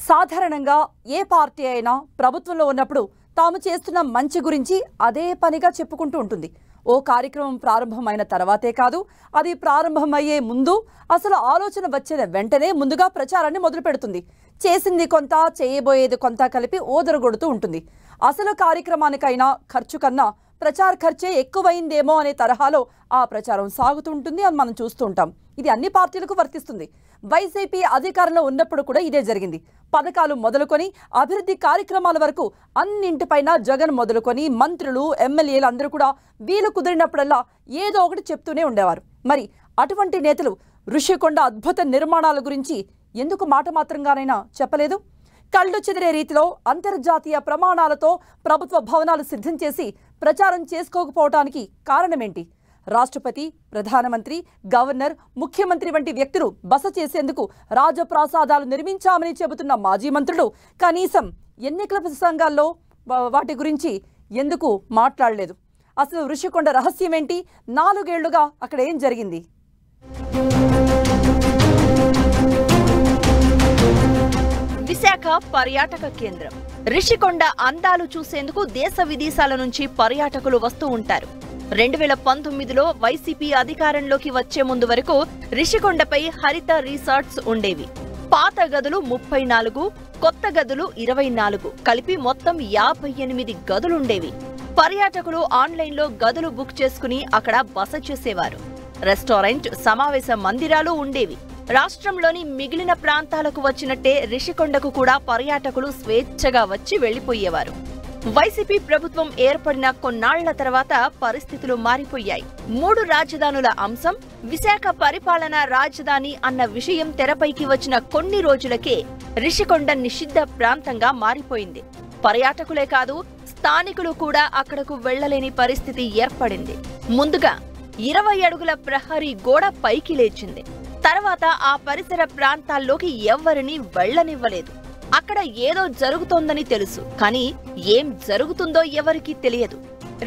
సాధారణంగా ఏ పార్టీ అయినా ప్రభుత్వంలో ఉన్నప్పుడు తాము చేస్తున్న మంచి గురించి అదే పనిగా చెప్పుకుంటూ ఉంటుంది. ఓ కార్యక్రమం ప్రారంభమైన తర్వాతే కాదు, అది ప్రారంభమయ్యే ముందు అసలు ఆలోచన వచ్చిన వెంటనే ముందుగా ప్రచారాన్ని మొదలుపెడుతుంది. చేసింది కొంత, చేయబోయేది కొంత కలిపి ఓదరగొడుతూ ఉంటుంది. అసలు కార్యక్రమానికైనా ఖర్చు కన్నా ప్రచార ఖర్చే ఎక్కువైందేమో అనే తరహాలో ఆ ప్రచారం సాగుతుంటుంది అని మనం చూస్తూ ఉంటాం. ఇది అన్ని పార్టీలకు వర్తిస్తుంది. వైసీపీ అధికారంలో ఉన్నప్పుడు కూడా ఇదే జరిగింది. పథకాలు మొదలుకొని అభివృద్ధి కార్యక్రమాల వరకు అన్నింటిపైన జగన్ మొదలుకొని మంత్రులు, ఎమ్మెల్యేలు అందరూ కూడా వీలు కుదిరినప్పుడల్లా ఏదో ఒకటి చెప్తూనే ఉండేవారు. మరి అటువంటి నేతలు ఋషికొండ అద్భుత నిర్మాణాల గురించి ఎందుకు మాట మాత్రంగానైనా చెప్పలేదు? కళ్ళు చెదిరే రీతిలో అంతర్జాతీయ ప్రమాణాలతో ప్రభుత్వ భవనాలు సిద్ధం చేసి ప్రచారం చేసుకోకపోవటానికి కారణమేంటి? రాష్ట్రపతి, ప్రధానమంత్రి, గవర్నర్, ముఖ్యమంత్రి వంటి వ్యక్తులు బస చేసేందుకు రాజప్రాసాదాలు నిర్మించామని చెబుతున్న మాజీ మంత్రులు కనీసం ఎన్నికల ప్రసంగాల్లో వాటి గురించి ఎందుకు మాట్లాడలేదు? అసలు ఋషికొండ రహస్యం ఏంటి? 4 ఏళ్లుగా అక్కడ ఏం జరిగింది? విశాఖ పర్యాటక కేంద్రం. ఋషికొండ అందాలు చూసేందుకు దేశ విదేశాల నుంచి పర్యాటకులు వస్తూ ఉంటారు. 2019లో వైసీపీ అధికారంలోకి వచ్చే ముందు వరకు ఋషికొండపై హరిత రిసార్ట్స్ ఉండేవి. పాత గదులు 34, కొత్త గదులు 24, కలిపి మొత్తం 58 గదులుండేవి. పర్యాటకులు ఆన్లైన్లో గదులు బుక్ చేసుకుని అక్కడ బస చేసేవారు. రెస్టారెంట్, సమావేశ మందిరాలు ఉండేవి. రాష్ట్రంలోని మిగిలిన ప్రాంతాలకు వచ్చినట్టే ఋషికొండకు కూడా పర్యాటకులు స్వేచ్ఛగా వచ్చి వెళ్లిపోయేవారు. వైసీపీ ప్రభుత్వం ఏర్పడిన కొన్నాళ్ల తర్వాత పరిస్థితులు మారిపోయాయి. 3 రాజధానుల అంశం, విశాఖ పరిపాలనా రాజధాని అన్న విషయం తెరపైకి వచ్చిన కొన్ని రోజులకే ఋషికొండ నిషిద్ధ ప్రాంతంగా మారిపోయింది. పర్యాటకులే కాదు, స్థానికులు కూడా అక్కడకు వెళ్లలేని పరిస్థితి ఏర్పడింది. ముందుగా 20 అడుగుల ప్రహరీ గోడ పైకి లేచింది. తర్వాత ఆ పరిసర ప్రాంతాల్లోకి ఎవ్వరినీ వెళ్లనివ్వలేదు. అక్కడ ఏదో జరుగుతోందని తెలుసు, కానీ ఏం జరుగుతుందో ఎవరికీ తెలియదు.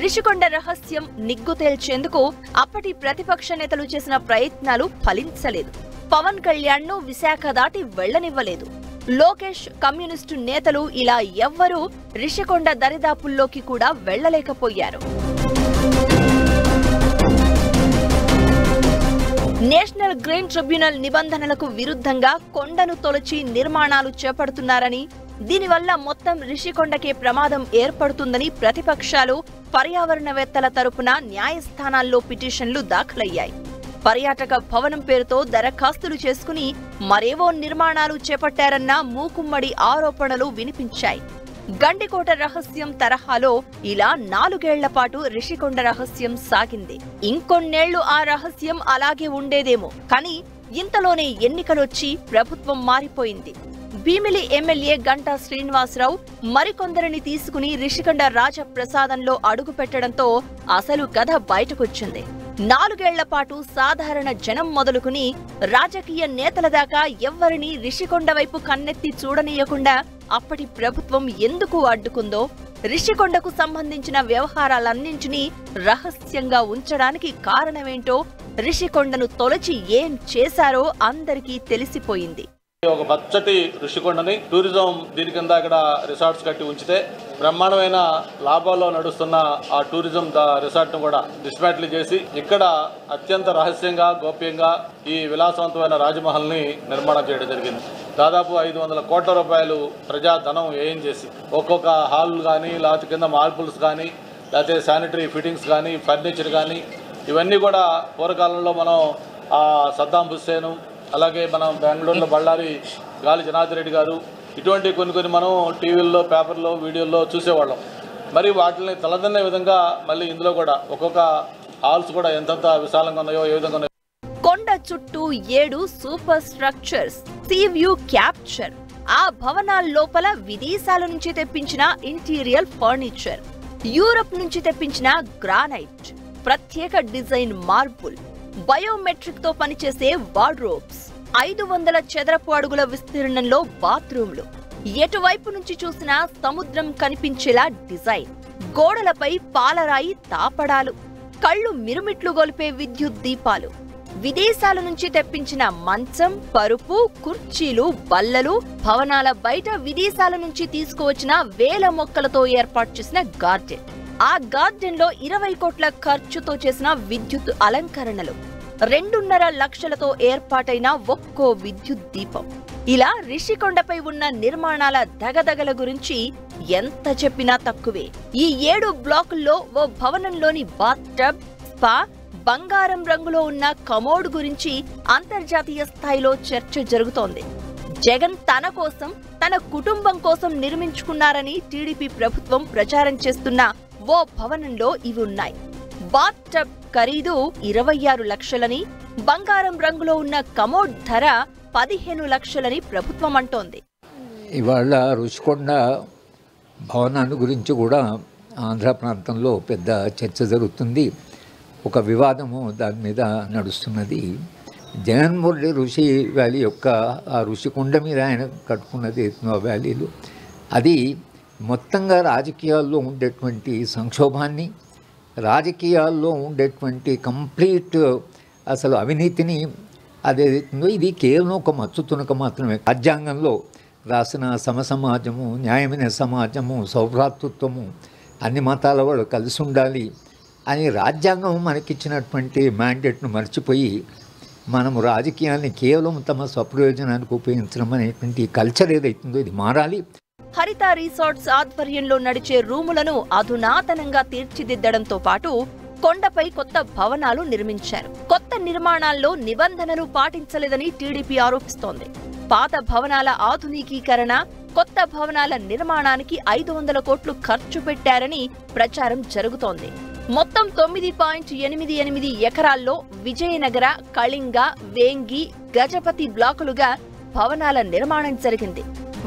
ఋషికొండ రహస్యం నిగ్గు తేల్చేందుకు అప్పటి ప్రతిపక్ష నేతలు చేసిన ప్రయత్నాలు ఫలించలేదు. పవన్ కళ్యాణ్ను విశాఖ దాటి వెళ్లనివ్వలేదు. లోకేష్, కమ్యూనిస్టు నేతలు ఇలా ఎవ్వరూ ఋషికొండ దరిదాపుల్లోకి కూడా వెళ్లలేకపోయారు. నేషనల్ గ్రీన్ ట్రిబ్యునల్ నిబంధనలకు విరుద్ధంగా కొండను తొలచి నిర్మాణాలు చేపడుతున్నారని, దీనివల్ల మొత్తం ఋషికొండకే ప్రమాదం ఏర్పడుతుందని ప్రతిపక్షాలు, పర్యావరణవేత్తల తరపున న్యాయస్థానాల్లో పిటిషన్లు దాఖలయ్యాయి. పర్యాటక భవనం పేరుతో దరఖాస్తులు చేసుకుని మరేవో నిర్మాణాలు చేపట్టారన్న మూకుమ్మడి ఆరోపణలు వినిపించాయి. గండికోట రహస్యం తరహాలో ఇలా 4 ఏళ్ల పాటు ఋషికొండ రహస్యం సాగింది. ఇంకొన్నేళ్లు ఆ రహస్యం అలాగే ఉండేదేమో, కానీ ఇంతలోనే ఎన్నికలొచ్చి ప్రభుత్వం మారిపోయింది. భీమిలి ఎమ్మెల్యే గంటా శ్రీనివాసరావు మరికొందరిని తీసుకుని ఋషికొండ రాజప్రసాదంలో అడుగు పెట్టడంతో అసలు కథ బయటకొచ్చింది. 4 ఏళ్ల పాటు సాధారణ జనం మొదలుకుని రాజకీయ నేతల దాకా ఎవ్వరినీ ఋషికొండ వైపు కన్నెత్తి చూడనీయకుండా అప్పటి ప్రభుత్వం ఎందుకు అడ్డుకుందో, ఋషికొండకు సంబంధించిన వ్యవహారాలన్నింటినీ రహస్యంగా ఉంచడానికి కారణమేంటో, ఋషికొండను తొలచి ఏం చేశారో అందరికీ తెలిసిపోయింది. ఒక పచ్చటి ఋషికొండని టూరిజం దీని కింద ఇక్కడ రిసార్ట్స్ కట్టి ఉంచితే బ్రహ్మాండమైన లాభాల్లో నడుస్తున్న ఆ టూరిజం రిసార్ట్ను కూడా డిస్మాంటిల్ చేసి ఇక్కడ అత్యంత రహస్యంగా, గోప్యంగా ఈ విలాసవంతమైన రాజమహల్ని నిర్మాణం చేయడం జరిగింది. దాదాపు 500 కోట్ల రూపాయలు ప్రజాధనం వ్యయం చేసి ఒక్కొక్క హాల్ కానీ, లేకపోతే కింద మార్బుల్స్ కానీ, లేకపోతే శానిటరీ ఫిట్టింగ్స్ కానీ, ఫర్నిచర్ కానీ, ఇవన్నీ కూడా పూర్వకాలంలో మనం సద్దాం హుస్సేను, అలాగే మనం బెంగళూరులో బళ్ళారి గాలి జనార్దన్ రెడ్డి గారు, ఇటువంటి కొన్ని మనం టీవీల్లో, పేపర్లో, వీడియోల్లో చూసేవాళ్ళం. మరి వాటిని తలదన్నే విధంగా మళ్ళీ ఇందులో కూడా ఒక్కొక్క హాల్స్ కూడా ఎంతంత విశాలంగా ఉన్నాయో, ఏ విధంగా ఉన్నాయో. కొండ చుట్టూ 7 super structures, see view capture, ఆ భవనాల లోపల విదేశాల నుంచి తెప్పించిన ఇంటీరియర్ ఫర్నిచర్, యూరప్ నుంచి తెప్పించిన గ్రానైట్, ప్రత్యేక డిజైన్ మార్బుల్, బయోమెట్రిక్ తో పనిచేసే వార్డ్రోబ్స్, 500 చదరపు అడుగుల విస్తీర్ణంలో బాత్రూంలు, ఎటువైపు నుంచి చూసినా సముద్రం కనిపించేలా డిజైన్, గోడలపై పాలరాయి తాపడాలు, కళ్ళు మిరుమిట్లు గొలిపే విద్యుత్ దీపాలు, విదేశాల నుంచి తెప్పించిన మంచం, పరుపు, కుర్చీలు, బల్లలు, భవనాల బయట విదేశాల నుంచి తీసుకువచ్చిన వేల మొక్కలతో ఏర్పాటు చేసిన గార్డెన్. ఆ గార్డెన్ లో 20 కోట్ల ఖర్చుతో చేసిన విద్యుత్ అలంకరణలు, 2.5 లక్షలతో ఏర్పాటైన ఒక్కో విద్యుత్ దీపం. ఇలా రిషికొండపై ఉన్న నిర్మాణాల దగదగల గురించి ఎంత చెప్పినా తక్కువే. ఈ 7 బ్లాకుల్లో ఓ భవనంలోని బాత్టబ్, స్పా, బంగారం రంగులో ఉన్న కమోడ్ గురించి అంతర్జాతీయ స్థాయిలో చర్చ జరుగుతోంది. జగన్ తన కోసం, తన కుటుంబం కోసం నిర్మించుకున్నారని టీడీపీ ప్రభుత్వం ప్రచారం చేస్తున్న ఓ భవనంలో ఇవి ఉన్నాయి. బాత్టబ్ ఖరీదు 26 లక్షలని, బంగారం రంగులో ఉన్న కమోడ్ ధర 15 లక్షలని ప్రభుత్వం అంటోంది. ఇవాళ రుషికొండ భవనాన్ని గురించి కూడా ఆంధ్ర ప్రాంతంలో పెద్ద చర్చ జరుగుతుంది. ఒక వివాదము దాని మీద నడుస్తున్నది. జగన్మోహన్ రెడ్డి ఋషి వ్యాలీ యొక్క ఆ ఋషికొండ మీద ఆయన కట్టుకున్నది వ్యాలీలు, అది మొత్తంగా రాజకీయాల్లో ఉండేటువంటి సంక్షోభాన్ని, రాజకీయాల్లో ఉండేటువంటి కంప్లీట్ అసలు అవినీతిని అదేదో ఇది కేవలం ఒక మచ్చు తునక మాత్రమే. రాజ్యాంగంలో రాసిన సమసమాజము, న్యాయమైన సమాజము, సౌభ్రాతృత్వము, అన్ని మతాల వాళ్ళు కలిసి ఉండాలి అని రాజ్యాంగం మనకిచ్చినటువంటి మ్యాండేట్ను మర్చిపోయి మనము రాజకీయాన్ని కేవలం తమ స్వప్రయోజనానికి ఉపయోగించడం అనేటువంటి కల్చర్ ఏదైతుందో ఇది మారాలి. హరిత రిసార్ట్స్ ఆధ్వర్యంలో నడిచే రూములను అధునాతనంగా తీర్చిదిద్దడంతో పాటు కొండపై కొత్త భవనాలు నిర్మించారు. కొత్త నిర్మాణాల్లో నిబంధనలు పాటించలేదని టీడీపీ ఆరోపిస్తోంది. పాత భవనాల ఆధునికీకరణ, కొత్త భవనాల నిర్మాణానికి 500 కోట్లు ఖర్చు పెట్టారని ప్రచారం జరుగుతోంది. మొత్తం 9.88 ఎకరాల్లో విజయనగర, కళింగ, వేంగి, గజపతి బ్లాకులుగా భవనాల నిర్మాణం జరిగింది.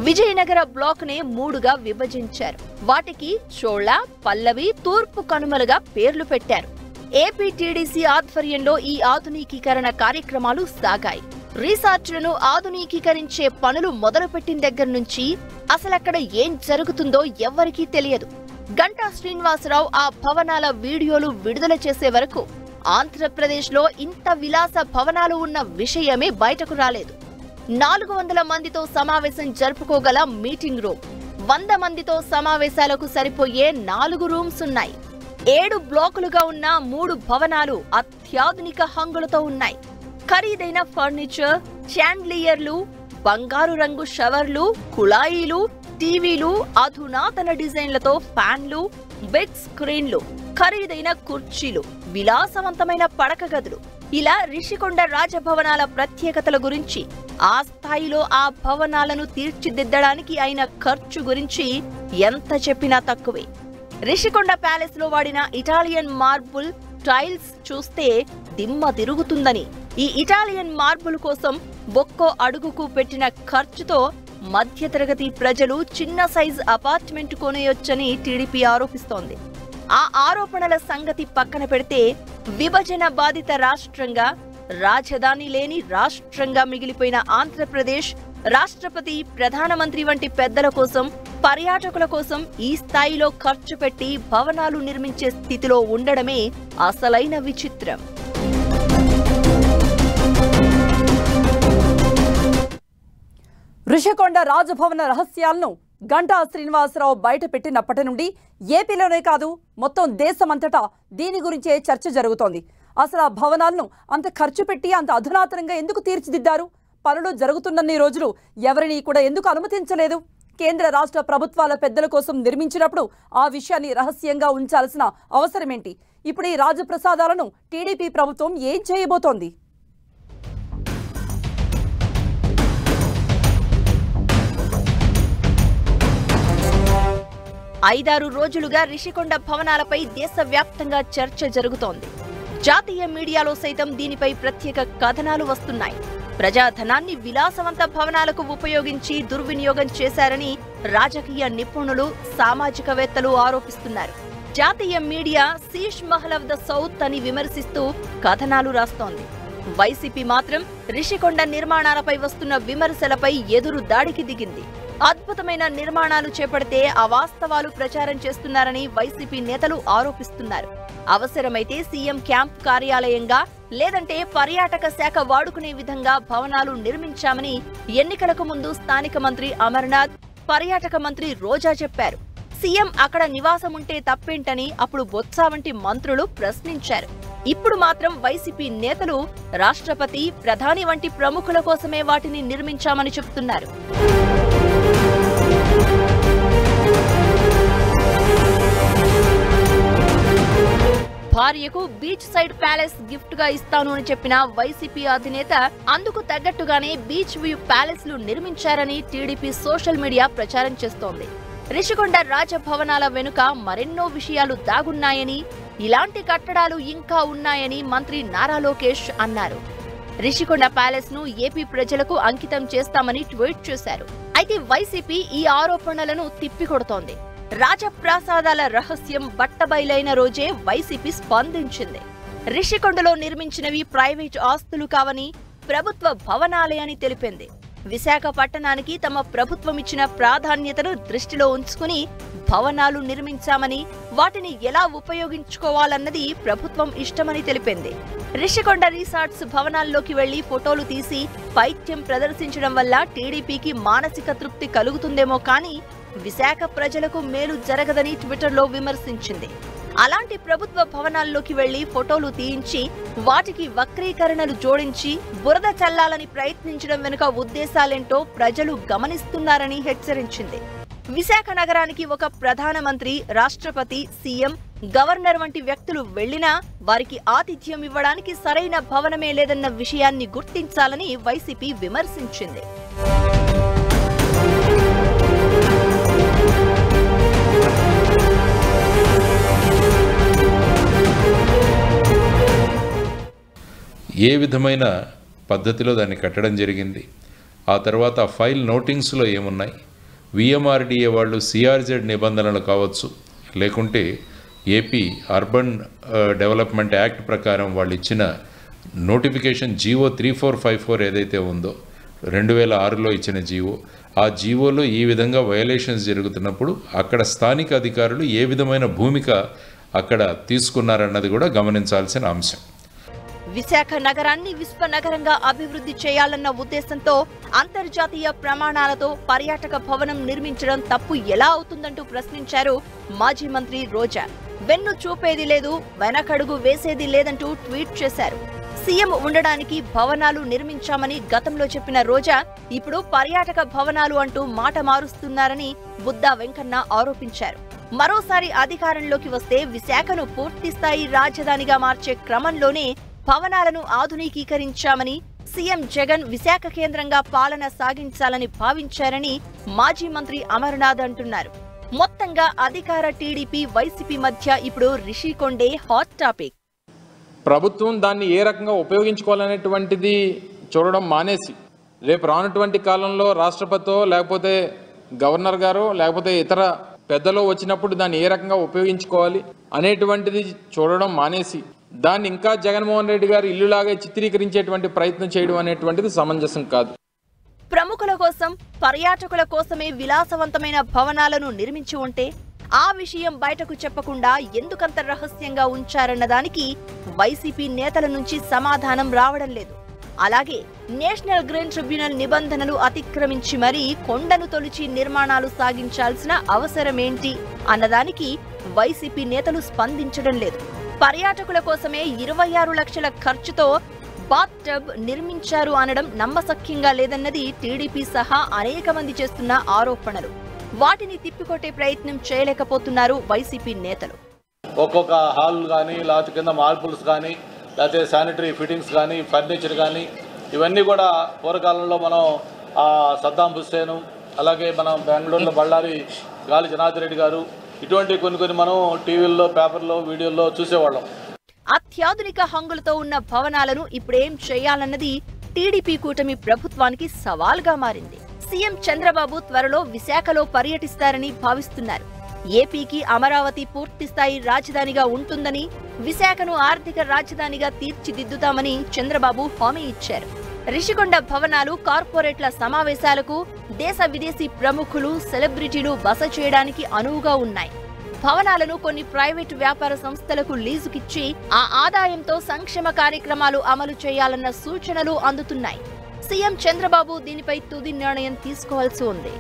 విజయనగర బ్లాక్ నే 3గా విభజించారు. వాటికి చోళ, పల్లవి, తూర్పు కనుమలుగా పేర్లు పెట్టారు. ఏపీటీడీసీ ఆధ్వర్యంలో ఈ ఆధునికీకరణ కార్యక్రమాలు సాగాయి. రిసార్ట్లను ఆధునికీకరించే పనులు మొదలుపెట్టిన దగ్గర నుంచి అసలక్కడ ఏం జరుగుతుందో ఎవ్వరికీ తెలియదు. గంటా శ్రీనివాసరావు ఆ భవనాల వీడియోలు విడుదల చేసే వరకు ఆంధ్రప్రదేశ్లో ఇంత విలాస భవనాలు ఉన్న విషయమే బయటకు రాలేదు. 400 మందితో సమావేశం జరుపుకోగల మీటింగ్ రూమ్, 100 మందితో సమావేశాలకు సరిపోయే 4 రూమ్స్ ఉన్నాయి. 7 బ్లాకులుగా ఉన్న 3 భవనాలు అత్యాధునిక హంగులతో ఉన్నాయి. ఖరీదైన ఫర్నిచర్, చాండ్లియర్లు, బంగారు రంగు షవర్లు, కుళాయిలు, టీవీలు, అధునాతన డిజైన్లతో ఫ్యాన్లు, బిగ్ స్క్రీన్లు, ఖరీదైన కుర్చీలు, విలాసవంతమైన పడక గదులు. ఇలా రిషికొండ రాజభవనాల ప్రత్యేకతల గురించి, ఆ స్థాయిలో ఆ భవనాలను తీర్చిదిద్దడానికి అయిన ఖర్చు గురించి ఎంత చెప్పినా తక్కువే. రిషికొండ ప్యాలెస్ లో వాడిన ఇటాలియన్ మార్బుల్ టైల్స్ చూస్తే దిమ్మ తిరుగుతుందని, ఈ ఇటాలియన్ మార్బుల్ కోసం ఒక్కో అడుగుకు పెట్టిన ఖర్చుతో మధ్యతరగతి ప్రజలు చిన్న సైజ్ అపార్ట్మెంట్ కొనేయొచ్చని టీడీపీ ఆరోపిస్తోంది. ఆ ఆరోపణల సంగతి పక్కన పెడితే, విభజన బాధిత రాష్ట్రంగా, రాజధాని లేని రాష్ట్రంగా మిగిలిపోయిన ఆంధ్రప్రదేశ్ రాష్ట్రపతి, ప్రధానమంత్రి వంటి పెద్దల కోసం, పర్యాటకుల కోసం ఈ స్థాయిలో ఖర్చు పెట్టి భవనాలు నిర్మించే స్థితిలో ఉండడమే అసలైన విచిత్రం. రిషికొండ రాజభవన రహస్యాలను గంటా శ్రీనివాసరావు బయట పెట్టినప్పటి నుండి ఏపీలోనే కాదు మొత్తం దేశమంతటా దీని గురించే చర్చ జరుగుతోంది. అసలు ఆ భవనాలను అంత ఖర్చు పెట్టి అంత అధునాతనంగా ఎందుకు తీర్చిదిద్దారు? పనులు జరుగుతున్నన్ని రోజులు ఎవరిని కూడా ఎందుకు అనుమతించలేదు? కేంద్ర రాష్ట్ర ప్రభుత్వాల పెద్దల కోసం నిర్మించినప్పుడు ఆ విషయాన్ని రహస్యంగా ఉంచాల్సిన అవసరమేంటి? ఇప్పుడు ఈ రాజప్రసాదాలను టీడీపీ ప్రభుత్వం ఏం చేయబోతోంది? 5-6 రోజులుగా రిషికొండ భవనాలపై దేశవ్యాప్తంగా చర్చ జరుగుతోంది. జాతీయ మీడియాలో సైతం దీనిపై ప్రత్యేక కథనాలు వస్తున్నాయి. ప్రజాధనాన్ని విలాసవంత భవనాలకు ఉపయోగించి దుర్వినియోగం చేశారని రాజకీయ నిపుణులు, సామాజికవేత్తలు ఆరోపిస్తున్నారు. జాతీయ media Sheesh Mahal of the south అని విమర్శిస్తూ కథనాలు రాస్తోంది. వైసీపీ మాత్రం రిషికొండ నిర్మాణాలపై వస్తున్న విమర్శలపై ఎదురు దాడికి దిగింది. అద్భుతమైన నిర్మాణాలు చేపడితే అవాస్తవాలు ప్రచారం చేస్తున్నారని వైసీపీ నేతలు ఆరోపిస్తున్నారు. అవసరమైతే సీఎం క్యాంప్ కార్యాలయంగా లేదంటే పర్యాటక శాఖ వాడుకునే విధంగా భవనాలు నిర్మించామని ఎన్నికలకు ముందు స్థానిక మంత్రి అమర్నాథ్, పర్యాటక మంత్రి రోజా చెప్పారు. సీఎం అక్కడ నివాసం ఉంటే తప్పేంటని అప్పుడు బొత్స వంటి మంత్రులు ప్రశ్నించారు. ఇప్పుడు మాత్రం వైసీపీ నేతలు రాష్ట్రపతి, ప్రధాని వంటి ప్రముఖుల కోసమే వాటిని నిర్మించామని చెప్తున్నారు. భార్యకు బీచ్ సైడ్ ప్యాలెస్ గిఫ్ట్ గా ఇస్తాను అని చెప్పిన వైసీపీ అధినేత అందుకు తగ్గట్టుగానే బీచ్ వ్యూ ప్యాలెస్ లు నిర్మించారని టీడీపీ సోషల్ మీడియా ప్రచారం చేస్తోంది. రిషికొండ రాజభవనాల వెనుక మరెన్నో విషయాలు దాగున్నాయని, ఇలాంటి కట్టడాలు ఇంకా ఉన్నాయని మంత్రి నారా లోకేష్ అన్నారు. రిషికొండ ప్యాలెస్ ను ఏపీ ప్రజలకు అంకితం చేస్తామని ట్వీట్ చేశారు. అయితే వైసీపీ ఈ ఆరోపణలను తిప్పికొడుతోంది. రాజప్రాసాదాల రహస్యం బట్టబయలైన రోజే వైసీపీ స్పందించింది. రిషికొండలో నిర్మించినవి ప్రైవేట్ ఆస్తులు కావని, ప్రభుత్వ భవనాలే అని తెలిపింది. విశాఖపట్టణానికి తమ ప్రభుత్వం ఇచ్చిన ప్రాధాన్యతను దృష్టిలో ఉంచుకుని భవనాలు నిర్మించామని, వాటిని ఎలా ఉపయోగించుకోవాలన్నది ప్రభుత్వం ఇష్టమని తెలిపింది. రిషికొండ రిసార్ట్స్ భవనాల్లోకి వెళ్లి ఫోటోలు తీసి పైత్యం ప్రదర్శించడం వల్ల టీడీపీకి మానసిక తృప్తి కలుగుతుందేమో కానీ విశాఖ ప్రజలకు మేలు జరగదని ట్విట్టర్లో విమర్శించింది. అలాంటి ప్రభుత్వ భవనాల్లోకి వెళ్లి ఫోటోలు తీయించి వాటికి వక్రీకరణలు జోడించి బురద చల్లాలని ప్రయత్నించడం వెనుక ఉద్దేశాలేంటో ప్రజలు గమనిస్తున్నారని హెచ్చరించింది. విశాఖ నగరానికి ఒక ప్రధానమంత్రి, రాష్ట్రపతి, సీఎం, గవర్నర్ వంటి వ్యక్తులు వెళ్లినా వారికి ఆతిథ్యం ఇవ్వడానికి సరైన భవనమే లేదన్న విషయాన్ని గుర్తించాలని వైసీపీ విమర్శించింది. ఏ విధమైన పద్ధతిలో దాన్ని కట్టడం జరిగింది, ఆ తర్వాత ఫైల్ నోటింగ్స్లో ఏమున్నాయి, విఎంఆర్డీఏ వాళ్ళు సిఆర్జెడ్ నిబంధనలు కావచ్చు, లేకుంటే ఏపీ అర్బన్ డెవలప్మెంట్ యాక్ట్ ప్రకారం వాళ్ళు ఇచ్చిన నోటిఫికేషన్ జీవో 3454 ఏదైతే ఉందో 2006లో ఇచ్చిన జీవో, ఆ జీవోలో ఈ విధంగా వయలేషన్స్ జరుగుతున్నప్పుడు అక్కడ స్థానిక అధికారులు ఏ విధమైన భూమిక అక్కడ తీసుకున్నారన్నది కూడా గమనించాల్సిన అంశం. విశాఖ నగరాన్ని విశ్వ నగరంగా అభివృద్ధి చేయాలన్న ఉద్దేశంతో అంతర్జాతీయ ప్రమాణాలతో పర్యాటక భవనం నిర్మించడం తప్పు ఎలా అవుతుందంటూ ప్రశ్నించారు మాజీ మంత్రి రోజా. వెన్ను చూపేది లేదు, వెనకడుగు వేసేది లేదంటూ ట్వీట్ చేశారు. సీఎం ఉండడానికి భవనాలు నిర్మించామని గతంలో చెప్పిన రోజా ఇప్పుడు పర్యాటక భవనాలు అంటూ మాట మారుస్తున్నారని బుద్దా వెంకన్న ఆరోపించారు. మరోసారి అధికారంలోకి వస్తే విశాఖను పూర్తిస్థాయి రాజధానిగా మార్చే క్రమంలోనే భవనాలను ఆధునికీకరించామని, సీఎం జగన్ విశాఖ కేంద్రంగా పాలన సాగించాలని భావించారని మాజీ మంత్రి అమర్నాథ్ అంటున్నారు. మొత్తంగా అధికార టీడీపీ, వైసీపీ మధ్య ఇప్పుడు రిషికొండే హాట్ టాపిక్. ప్రభుత్వం దాన్ని ఏ రకంగా ఉపయోగించుకోవాలనేటువంటిది చూడడం మానేసి రేపు రానటువంటి కాలంలో రాష్ట్రపతితో లేకపోతే గవర్నర్ గారు లేకపోతే ఇతర పెద్దలో వచ్చినప్పుడు దాన్ని ఏ రకంగా ఉపయోగించుకోవాలి అనేటువంటిది చూడడం మానేసి దాన్ని ఇంకా జగన్మోహన్ రెడ్డి గారు ఇల్లులాగా చిత్రీకరించేటువంటి ప్రయత్నం చేయడం అనేటువంటిది సమంజసం కాదు. ప్రముఖుల కోసం, పర్యాటకుల కోసమే విలాసవంతమైన భవనాలను నిర్మించి ఉంటే ఆ విషయం బయటకు చెప్పకుండా ఎందుకంత రహస్యంగా ఉంచారన్న దానికి వైసీపీ నేతల నుంచి సమాధానం రావడం లేదు. అలాగే నేషనల్ గ్రీన్ ట్రిబ్యునల్ నిబంధనలు అతిక్రమించి మరీ కొండను తొలిచి నిర్మాణాలు సాగించాల్సిన అవసరమేంటి అన్నదానికి వైసీపీ నేతలు స్పందించడం లేదు. పర్యాటకుల కోసమే 26 లక్షల ఖర్చుతో బాత్ టబ్ నిర్మించారు అనడం నమ్మశక్యంగా లేదన్నది టీడీపీ సహా అనేక మంది చేస్తున్న ఆరోపణలు. వాటిని తిప్పికొట్టే ప్రయత్నం చేయలేకపోతున్నారు వైసీపీ నేతలు. ఒక్కొక్క హాల్ కానీ, లేకపోతే కింద మార్బుల్స్ కానీ, లేకపోతే శానిటరీ ఫిట్టింగ్స్ కానీ, ఫర్నిచర్ కానీ, ఇవన్నీ కూడా పూర్వకాలంలో మనం సద్దాం హుస్సేను, అలాగే మనం బెంగళూరులో బళ్ళారి గాలి జనార్దన్ రెడ్డి గారు, ఇటువంటి కొన్ని మనం టీవీల్లో, పేపర్లో, వీడియోల్లో చూసేవాళ్ళం. అత్యాధునిక హంగులతో ఉన్న భవనాలను ఇప్పుడేం చేయాలన్నది టీడీపీ కూటమి ప్రభుత్వానికి సవాల్గా మారింది. సీఎం చంద్రబాబు త్వరలో విశాఖలో పర్యటిస్తారని భావిస్తున్నారు. ఏపీకి అమరావతి పూర్తిస్థాయి రాజధానిగా ఉంటుందని, విశాఖను ఆర్థిక రాజధానిగా తీర్చిదిద్దుతామని చంద్రబాబు హామీ ఇచ్చారు. రిషికొండ భవనాలు కార్పొరేట్ల సమావేశాలకు, దేశ విదేశీ ప్రముఖులు, సెలబ్రిటీలు బస చేయడానికి అనువుగా ఉన్నాయి. భవనాలను కొన్ని ప్రైవేటు వ్యాపార సంస్థలకు లీజుకిచ్చి ఆ ఆదాయంతో సంక్షేమ కార్యక్రమాలు అమలు చేయాలన్న సూచనలు అందుతున్నాయి. సీఎం చంద్రబాబు దీనిపై తుది నిర్ణయం తీసుకోవాల్సి ఉంది.